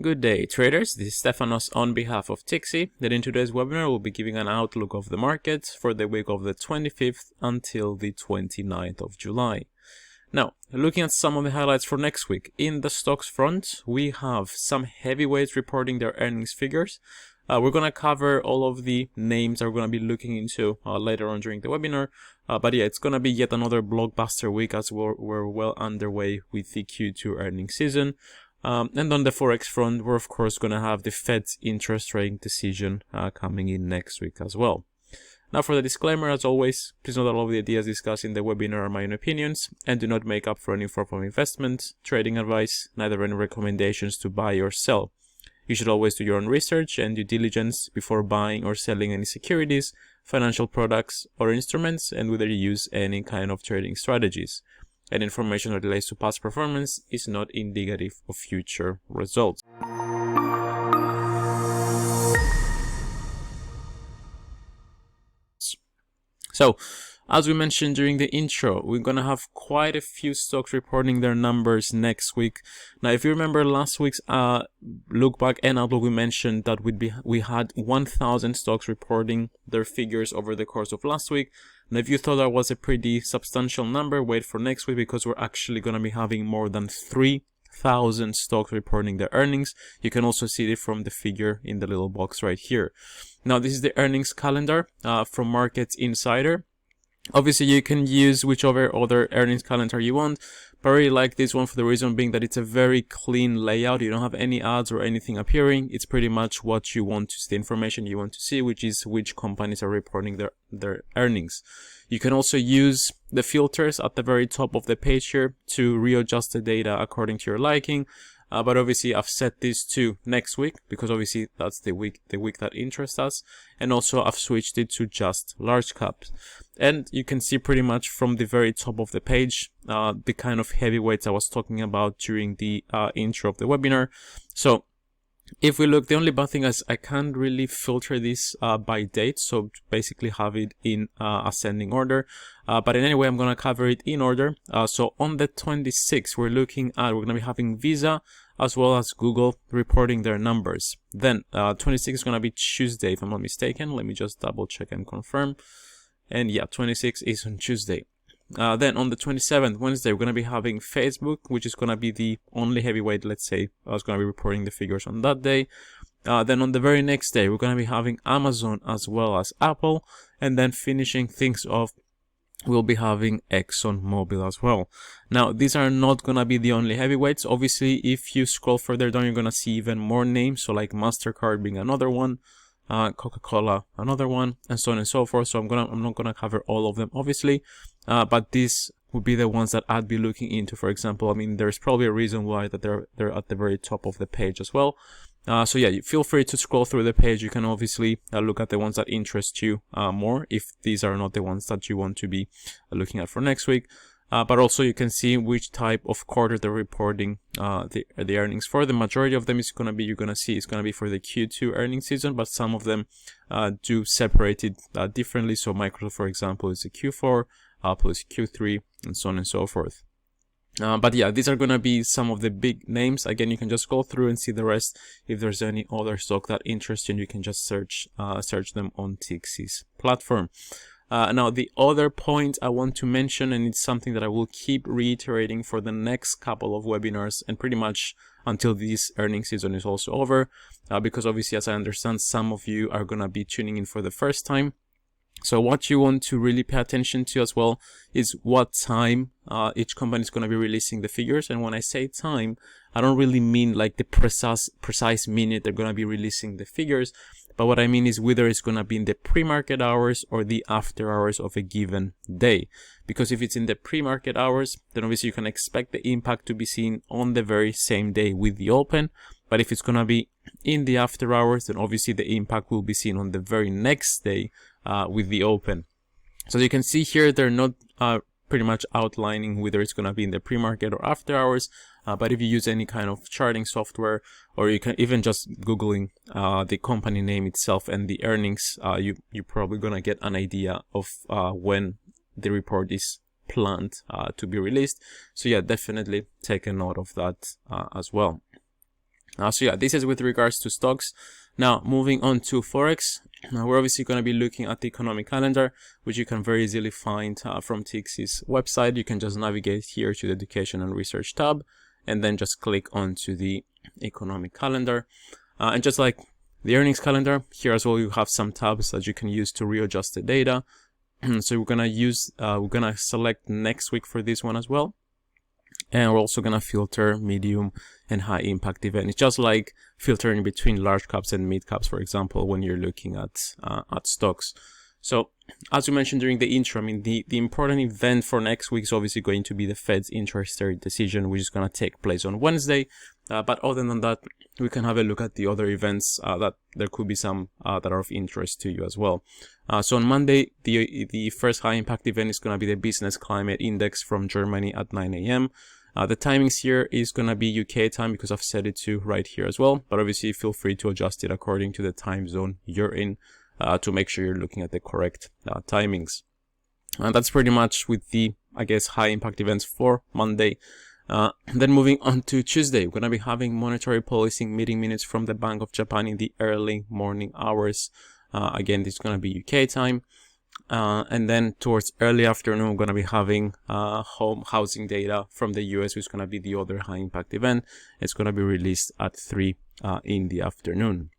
Good day, traders. This is Stefanos on behalf of Tixee. That in today's webinar, we'll be giving an outlook of the market for the week of the 25th until the 29th of July. Now, looking at some of the highlights for next week, in the stocks front, we have some heavyweights reporting their earnings figures. We're going to cover all of the names that we're going to be looking into later on during the webinar. But yeah, it's going to be yet another blockbuster week as we're well underway with the Q2 earnings season. And on the Forex front, we're of course going to have the Fed's interest rate decision coming in next week as well. Now for the disclaimer, as always, please note that all of the ideas discussed in the webinar are my own opinions and do not make up for any form of investment, trading advice, neither any recommendations to buy or sell. You should always do your own research and due diligence before buying or selling any securities, financial products, or instruments, and whether you use any kind of trading strategies. And information that relates to past performance is not indicative of future results. So, as we mentioned during the intro, we're going to have quite a few stocks reporting their numbers next week. Now, if you remember last week's look back and outlook, we mentioned that we had 1,000 stocks reporting their figures over the course of last week. Now, if you thought that was a pretty substantial number, wait for next week because we're actually going to be having more than 3,000 stocks reporting their earnings. You can also see it from the figure in the little box right here. Now, this is the earnings calendar from Market Insider. Obviously, you can use whichever other earnings calendar you want, but I really like this one for the reason being that it's a very clean layout. You don't have any ads or anything appearing. It's pretty much what you want to see, the information you want to see, which is which companies are reporting their earnings. You can also use the filters at the very top of the page here to readjust the data according to your liking. But obviously I've set this to next week because obviously that's the week that interests us. And also I've switched it to just large caps. And you can see pretty much from the very top of the page, the kind of heavyweights I was talking about during the intro of the webinar. So if we look, the only bad thing is I can't really filter this by date, so basically have it in ascending order. But in any way, I'm going to cover it in order. So on the 26th, we're going to be having Visa as well as Google reporting their numbers. Then 26th is going to be Tuesday, if I'm not mistaken. Let me just double check and confirm. And yeah, 26th is on Tuesday. Then on the 27th, Wednesday, we're going to be having Facebook, which is going to be the only heavyweight, let's say, I was going to be reporting the figures on that day. Then on the very next day, we're going to be having Amazon as well as Apple. And then finishing things off, we'll be having ExxonMobil as well. Now, these are not going to be the only heavyweights. Obviously, if you scroll further down, you're going to see even more names. So like MasterCard being another one. Coca-Cola, another one, and so on and so forth. So I'm not gonna cover all of them, obviously, but these would be the ones that I'd be looking into. For example, I mean, there's probably a reason why that they're at the very top of the page as well. So yeah, you feel free to scroll through the page. You can obviously look at the ones that interest you more, if these are not the ones that you want to be looking at for next week. But also you can see which type of quarter they're reporting the earnings for. The majority of them is going to be, you're going to see, it's going to be for the Q2 earnings season, but some of them do separate it differently. So Microsoft, for example, is a Q4, Apple is Q3, and so on and so forth. But yeah, these are going to be some of the big names. Again, you can just go through and see the rest. If there's any other stock that interests you, you can just search them on Tixee's platform. Now, the other point I want to mention, and it's something that I will keep reiterating for the next couple of webinars and pretty much until this earnings season is also over, because obviously, as I understand, some of you are going to be tuning in for the first time. So what you want to really pay attention to as well is what time each company is going to be releasing the figures. And when I say time, I don't really mean like the precise minute they're going to be releasing the figures. But what I mean is whether it's going to be in the pre-market hours or the after hours of a given day. Because if it's in the pre-market hours, then obviously you can expect the impact to be seen on the very same day with the open. But if it's going to be in the after hours, then obviously the impact will be seen on the very next day with the open. So you can see here, they're not pretty much outlining whether it's going to be in the pre-market or after hours. But if you use any kind of charting software, or you can even just Googling the company name itself and the earnings, you're probably going to get an idea of when the report is planned to be released. So yeah, definitely take a note of that as well. So yeah, this is with regards to stocks. Now moving on to Forex, we're obviously going to be looking at the economic calendar, which you can very easily find from tixee's website. You can just navigate here to the Education and Research tab, and then just click onto the economic calendar. And just like the earnings calendar, here as well you have some tabs that you can use to readjust the data. So we're gonna select next week for this one as well. And we're also gonna filter medium and high impact event. It's just like filtering between large caps and mid caps, for example, when you're looking at stocks. So as we mentioned during the intro, I mean, the important event for next week is obviously going to be the Fed's interest rate decision, which is going to take place on Wednesday. But other than that, we can have a look at the other events that there could be some that are of interest to you as well. So on Monday, the first high impact event is going to be the Business Climate Index from Germany at 9 a.m. The timings here is going to be UK time because I've set it to right here as well. But obviously feel free to adjust it according to the time zone you're in to make sure you're looking at the correct timings. And that's pretty much with the, I guess, high impact events for Monday. Then moving on to Tuesday, we're going to be having monetary policy meeting minutes from the Bank of Japan in the early morning hours. Again, this is going to be UK time. And then towards early afternoon, we're going to be having home housing data from the US, which is going to be the other high impact event. It's going to be released at 3 in the afternoon.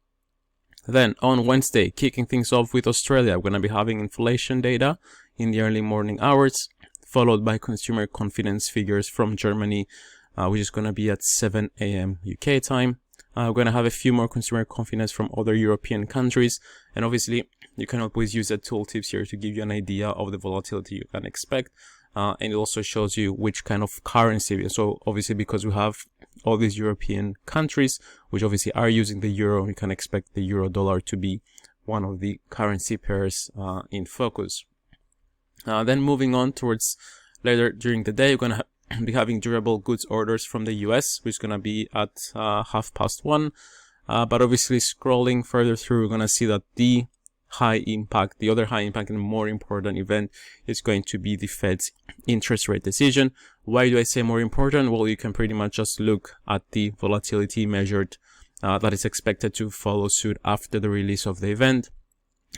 Then on Wednesday, kicking things off with Australia, we're going to be having inflation data in the early morning hours, followed by consumer confidence figures from Germany, which is going to be at 7 a.m. UK time. We're going to have a few more consumer confidence from other European countries. And obviously, you can always use the tooltips here to give you an idea of the volatility you can expect. And it also shows you which kind of currency. So obviously, because we have all these European countries, which obviously are using the euro, we can expect the euro dollar to be one of the currency pairs in focus. Then moving on towards later during the day, we're going to be having durable goods orders from the US, which is going to be at 1:30. But obviously scrolling further through, we're going to see that the other high impact and more important event is going to be the Fed's interest rate decision. Why do I say more important? Well, you can pretty much just look at the volatility measured that is expected to follow suit after the release of the event.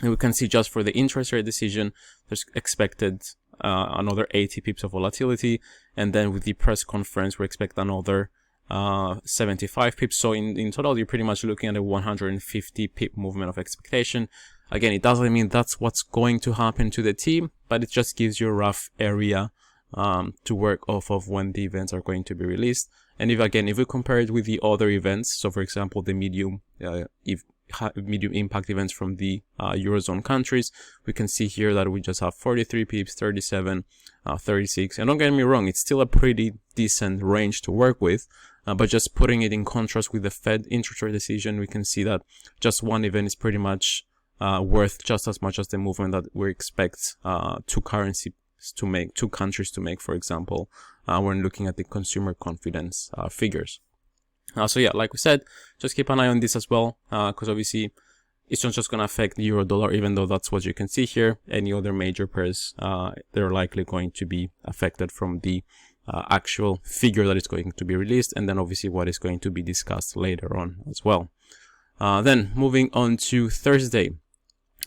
And we can see just for the interest rate decision, there's expected another 80 pips of volatility. And then with the press conference, we expect another 75 pips. So in total, you're pretty much looking at a 150 pip movement of expectation. Again, it doesn't mean that's what's going to happen to the team, but it just gives you a rough area to work off of when the events are going to be released. And if we compare it with the other events, so for example, the medium impact events from the Eurozone countries, we can see here that we just have 43 pips, 37, 36. And don't get me wrong, it's still a pretty decent range to work with. But just putting it in contrast with the Fed interest rate decision, we can see that just one event is pretty much worth just as much as the movement that we expect two countries to make, for example, when looking at the consumer confidence figures. So yeah, like we said, just keep an eye on this as well, because obviously it's not just going to affect the euro dollar, even though that's what you can see here. Any other major pairs, they're likely going to be affected from the actual figure that is going to be released, and then obviously what is going to be discussed later on as well. Then moving on to Thursday,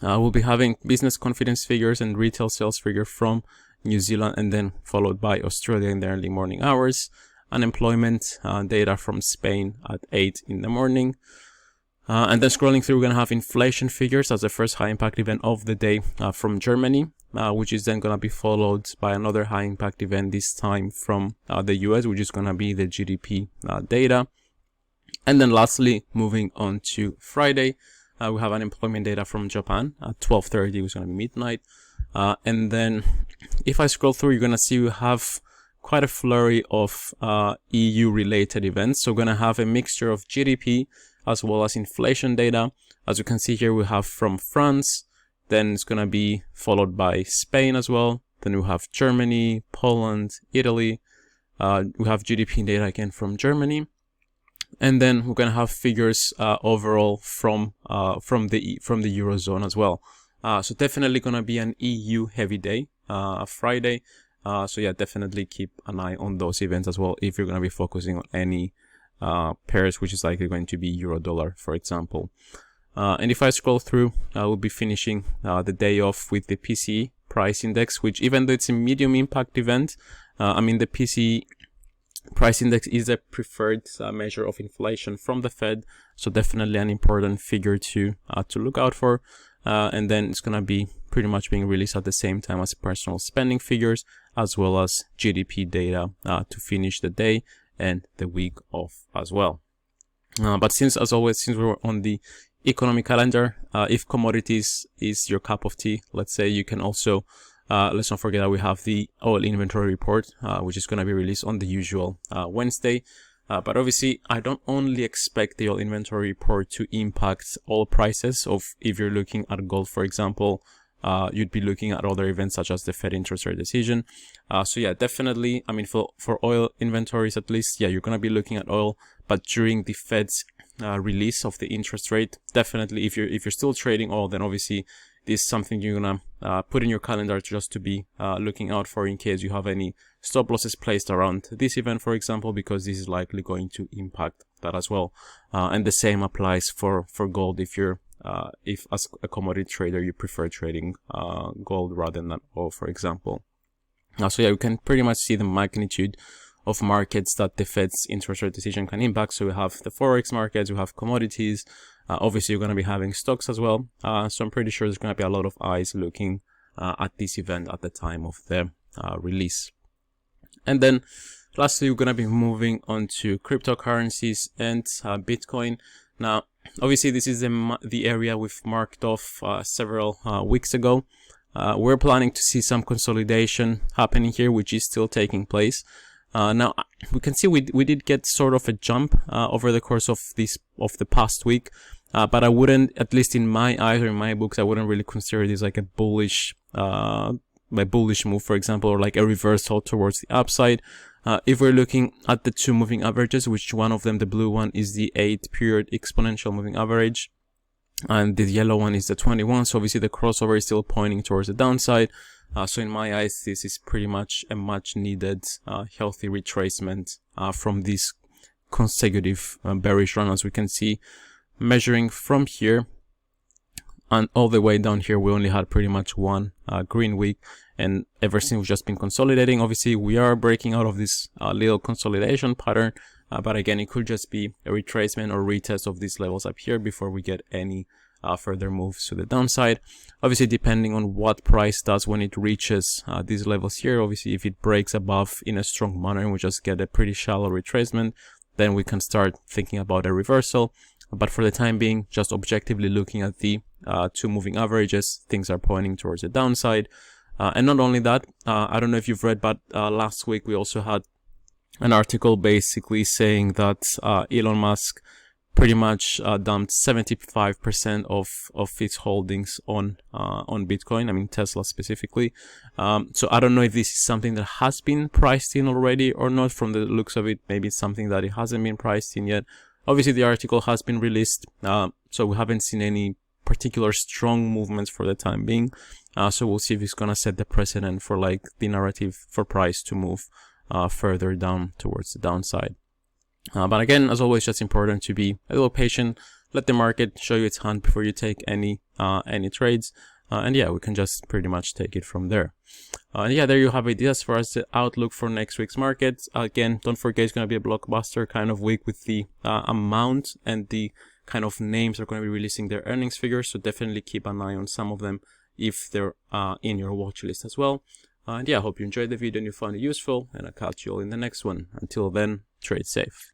we'll be having business confidence figures and retail sales figure from New Zealand, and then followed by Australia in the early morning hours. Unemployment data from Spain at 8 in the morning. And then scrolling through, we're going to have inflation figures as the first high impact event of the day from Germany, which is then going to be followed by another high impact event, this time from the US, which is going to be the GDP data. And then lastly, moving on to Friday, we have unemployment data from Japan at 12:30, which is going to be midnight. And then if I scroll through, you're going to see we have quite a flurry of EU related events. So we're going to have a mixture of GDP as well as inflation data. As you can see here, we have from France, then it's going to be followed by Spain as well. Then we have Germany, Poland, Italy. We have GDP data again from Germany. And then we're going to have figures overall from the Eurozone as well. So definitely going to be an EU heavy day, Friday. So yeah, definitely keep an eye on those events as well if you're going to be focusing on any pairs, which is likely going to be euro dollar, for example. And if I scroll through, I will be finishing the day off with the PCE price index, which, even though it's a medium impact event, I mean, the PCE price index is a preferred measure of inflation from the Fed, so definitely an important figure to look out for. And then it's gonna be pretty much being released at the same time as personal spending figures, as well as GDP data to finish the day and the week off as well. But since we're on the economic calendar, if commodities is your cup of tea, let's say, you can also let's not forget that we have the oil inventory report, which is going to be released on the usual Wednesday. But obviously, I don't only expect the oil inventory report to impact oil prices. If you're looking at gold, for example, you'd be looking at other events such as the Fed interest rate decision. So yeah, definitely, I mean, for oil inventories at least, yeah, you're going to be looking at oil, but during the Fed's release of the interest rate, definitely, if you're still trading oil, then obviously this is something you're gonna put in your calendar just to be looking out for in case you have any stop losses placed around this event, for example, because this is likely going to impact that as well. And the same applies for gold. If as a commodity trader you prefer trading gold rather than oil, for example. So yeah, you can pretty much see the magnitude of markets that the Fed's interest rate decision can impact. So we have the Forex markets, we have commodities, obviously you're going to be having stocks as well. So I'm pretty sure there's going to be a lot of eyes looking at this event at the time of the release. And then lastly, we're going to be moving on to cryptocurrencies and Bitcoin. Now, obviously this is the area we've marked off several weeks ago. We're planning to see some consolidation happening here, which is still taking place. Now we can see we did get sort of a jump over the course of the past week, but I wouldn't, at least in my eyes or in my books, I wouldn't really consider this like a bullish move, for example, or like a reversal towards the upside. If we're looking at the two moving averages, which one of them, the blue one, is the 8-period exponential moving average, and the yellow one is the 21. So obviously the crossover is still pointing towards the downside. So in my eyes, this is pretty much a much needed healthy retracement from this consecutive bearish run. As we can see, measuring from here and all the way down here, we only had pretty much one green week, and ever since we've just been consolidating. Obviously we are breaking out of this little consolidation pattern, but again, it could just be a retracement or retest of these levels up here before we get any further moves to the downside. Obviously, depending on what price does when it reaches these levels here, obviously if it breaks above in a strong manner and we just get a pretty shallow retracement, then we can start thinking about a reversal. But for the time being, just objectively looking at the two moving averages, things are pointing towards the downside. And not only that, I don't know if you've read, but last week we also had an article basically saying that Elon Musk pretty much dumped 75% of its holdings on Bitcoin. I mean, Tesla specifically. So I don't know if this is something that has been priced in already or not. From the looks of it, maybe it's something that it hasn't been priced in yet. Obviously, the article has been released, so we haven't seen any particular strong movements for the time being. So we'll see if it's gonna set the precedent for like the narrative for price to move further down towards the downside. But again, as always, just important to be a little patient. Let the market show you its hand before you take any trades. And yeah, we can just pretty much take it from there. Yeah, there you have it. As far as the outlook for next week's market, again, don't forget it's going to be a blockbuster kind of week with the amount and the kind of names are going to be releasing their earnings figures. So definitely keep an eye on some of them if they're in your watch list as well. And yeah, I hope you enjoyed the video and you found it useful, and I'll catch you all in the next one. Until then, trade safe.